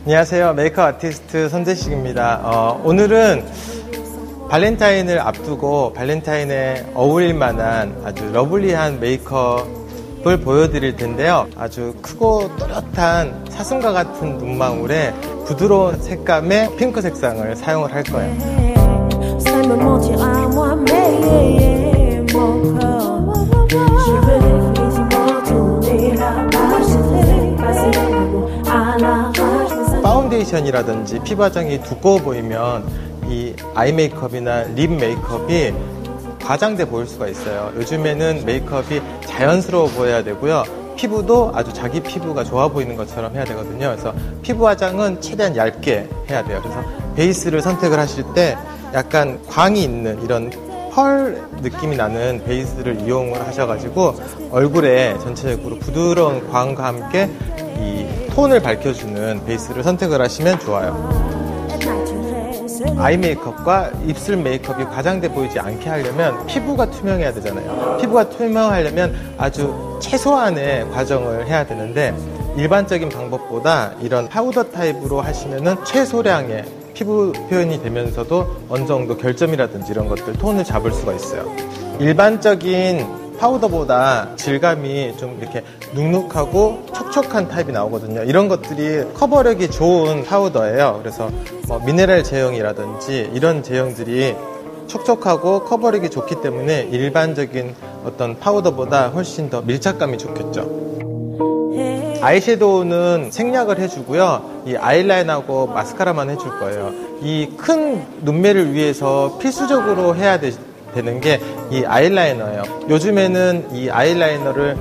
안녕하세요. 메이크업 아티스트 선재식입니다. 오늘은 발렌타인을 앞두고 발렌타인에 어울릴 만한 아주 러블리한 메이크업을 보여드릴 텐데요. 아주 크고 또렷한 사슴과 같은 눈망울에 부드러운 색감의 핑크 색상을 사용을 할 거예요. 파운데이션이라든지 피부 화장이 두꺼워 보이면 이 아이 메이크업이나 립 메이크업이 과장돼 보일 수가 있어요. 요즘에는 메이크업이 자연스러워 보여야 되고요. 피부도 아주 자기 피부가 좋아 보이는 것처럼 해야 되거든요. 그래서 피부 화장은 최대한 얇게 해야 돼요. 그래서 베이스를 선택을 하실 때 약간 광이 있는 이런 펄 느낌이 나는 베이스를 이용을 하셔가지고 얼굴에 전체적으로 부드러운 광과 함께 이 톤을 밝혀주는 베이스를 선택을 하시면 좋아요. 아이 메이크업과 입술 메이크업이 과장돼 보이지 않게 하려면 피부가 투명해야 되잖아요. 피부가 투명하려면 아주 최소한의 과정을 해야 되는데 일반적인 방법보다 이런 파우더 타입으로 하시면은 최소량의 피부 표현이 되면서도 어느 정도 결점이라든지 이런 것들 톤을 잡을 수가 있어요. 일반적인 파우더보다 질감이 좀 이렇게 눅눅하고 촉촉한 타입이 나오거든요. 이런 것들이 커버력이 좋은 파우더예요. 그래서 뭐 미네랄 제형이라든지 이런 제형들이 촉촉하고 커버력이 좋기 때문에 일반적인 어떤 파우더보다 훨씬 더 밀착감이 좋겠죠. 아이섀도우는 생략을 해주고요. 이 아이라인하고 마스카라만 해줄 거예요. 이 큰 눈매를 위해서 필수적으로 해야 되는 게 이 아이라이너예요. 요즘에는 이 아이라이너를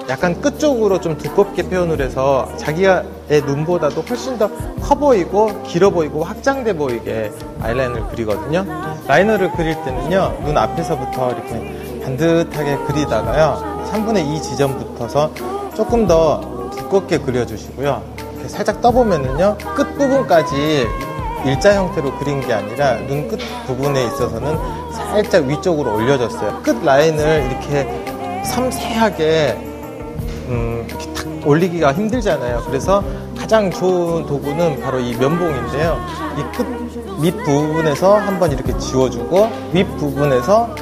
약간 끝쪽으로 좀 두껍게 표현을 해서 자기의 눈보다도 훨씬 더 커 보이고 길어 보이고 확장돼 보이게 아이라인을 그리거든요. 라이너를 그릴 때는요, 눈 앞에서부터 이렇게 반듯하게 그리다가요, 3분의 2 지점부터서 조금 더 두껍게 그려주시고요. 이렇게 살짝 떠보면은요, 끝부분까지 일자 형태로 그린 게 아니라 눈 끝 부분에 있어서는 살짝 위쪽으로 올려졌어요. 끝 라인을 이렇게 섬세하게 이렇게 탁 올리기가 힘들잖아요. 그래서 가장 좋은 도구는 바로 이 면봉인데요. 이 끝 밑부분에서 한번 이렇게 지워주고 윗부분에서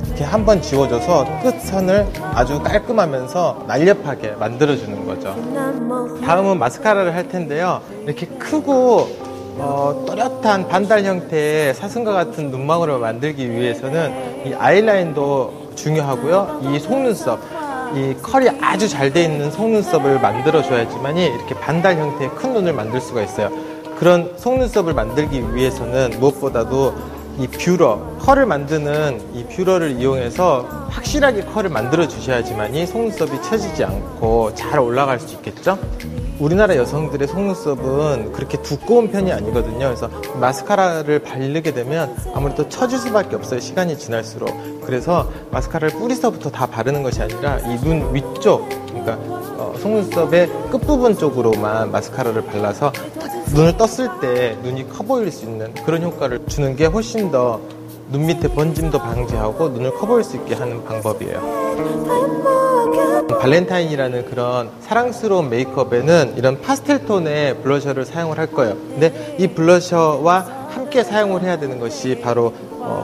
이렇게 한번 지워줘서 끝선을 아주 깔끔하면서 날렵하게 만들어주는 거죠. 다음은 마스카라를 할 텐데요. 이렇게 크고 또렷한 반달 형태의 사슴과 같은 눈망울을 만들기 위해서는 이 아이라인도 중요하고요. 이 속눈썹, 이 컬이 아주 잘 돼 있는 속눈썹을 만들어줘야지만이 이렇게 반달 형태의 큰 눈을 만들 수가 있어요. 그런 속눈썹을 만들기 위해서는 무엇보다도 이 뷰러, 컬을 만드는 이 뷰러를 이용해서 확실하게 컬을 만들어 주셔야지만이 속눈썹이 처지지 않고 잘 올라갈 수 있겠죠? 우리나라 여성들의 속눈썹은 그렇게 두꺼운 편이 아니거든요. 그래서 마스카라를 바르게 되면 아무래도 처질 수밖에 없어요. 시간이 지날수록. 그래서 마스카라를 뿌리서부터 다 바르는 것이 아니라 이 눈 위쪽, 그러니까 속눈썹의 끝부분 쪽으로만 마스카라를 발라서 눈을 떴을 때 눈이 커 보일 수 있는 그런 효과를 주는 게 훨씬 더 눈 밑에 번짐도 방지하고 눈을 커 보일 수 있게 하는 방법이에요. 발렌타인이라는 그런 사랑스러운 메이크업에는 이런 파스텔 톤의 블러셔를 사용을 할 거예요. 근데 이 블러셔와 함께 사용을 해야 되는 것이 바로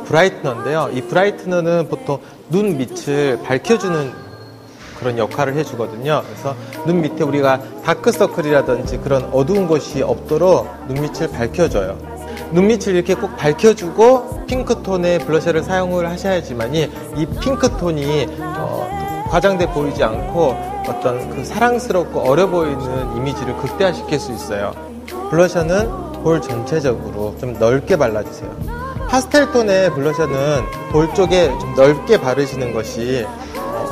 브라이트너인데요. 이 브라이트너는 보통 눈 밑을 밝혀주는 그런 역할을 해주거든요. 그래서 눈 밑에 우리가 다크서클이라든지 그런 어두운 것이 없도록 눈 밑을 밝혀줘요. 눈 밑을 이렇게 꼭 밝혀주고 핑크톤의 블러셔를 사용을 하셔야지만이 이 핑크톤이 과장돼 보이지 않고 어떤 그 사랑스럽고 어려 보이는 이미지를 극대화시킬 수 있어요. 블러셔는 볼 전체적으로 좀 넓게 발라주세요. 파스텔 톤의 블러셔는 볼 쪽에 좀 넓게 바르시는 것이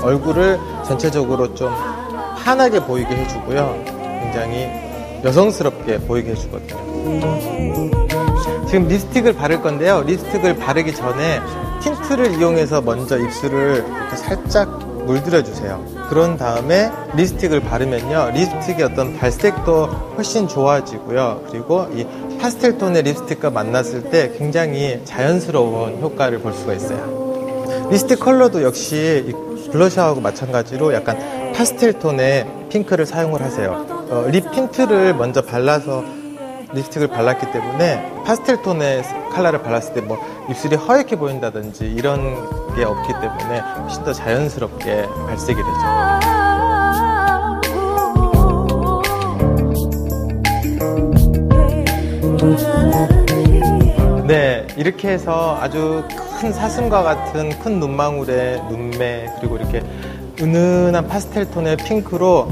얼굴을 전체적으로 좀 환하게 보이게 해주고요. 굉장히 여성스럽게 보이게 해주거든요. 지금 립스틱을 바를 건데요. 립스틱을 바르기 전에 틴트를 이용해서 먼저 입술을 이렇게 살짝 물들여주세요. 그런 다음에 립스틱을 바르면요, 립스틱의 어떤 발색도 훨씬 좋아지고요. 그리고 이 파스텔 톤의 립스틱과 만났을 때 굉장히 자연스러운 효과를 볼 수가 있어요. 립스틱 컬러도 역시 블러셔하고 마찬가지로 약간 파스텔 톤의 핑크를 사용을 하세요. 립 틴트를 먼저 발라서 립스틱을 발랐기 때문에 파스텔 톤의 컬러를 발랐을 때 뭐 입술이 허옇게 보인다든지 이런 게 없기 때문에 훨씬 더 자연스럽게 발색이 되죠. 네, 이렇게 해서 아주 큰 사슴과 같은 큰 눈망울의 눈매, 그리고 이렇게 은은한 파스텔 톤의 핑크로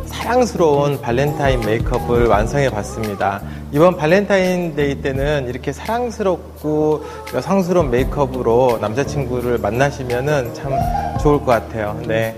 사랑스러운 발렌타인 메이크업을 완성해 봤습니다. 이번 발렌타인데이 때는 이렇게 사랑스럽고 여성스러운 메이크업으로 남자친구를 만나시면은 참 좋을 것 같아요. 네.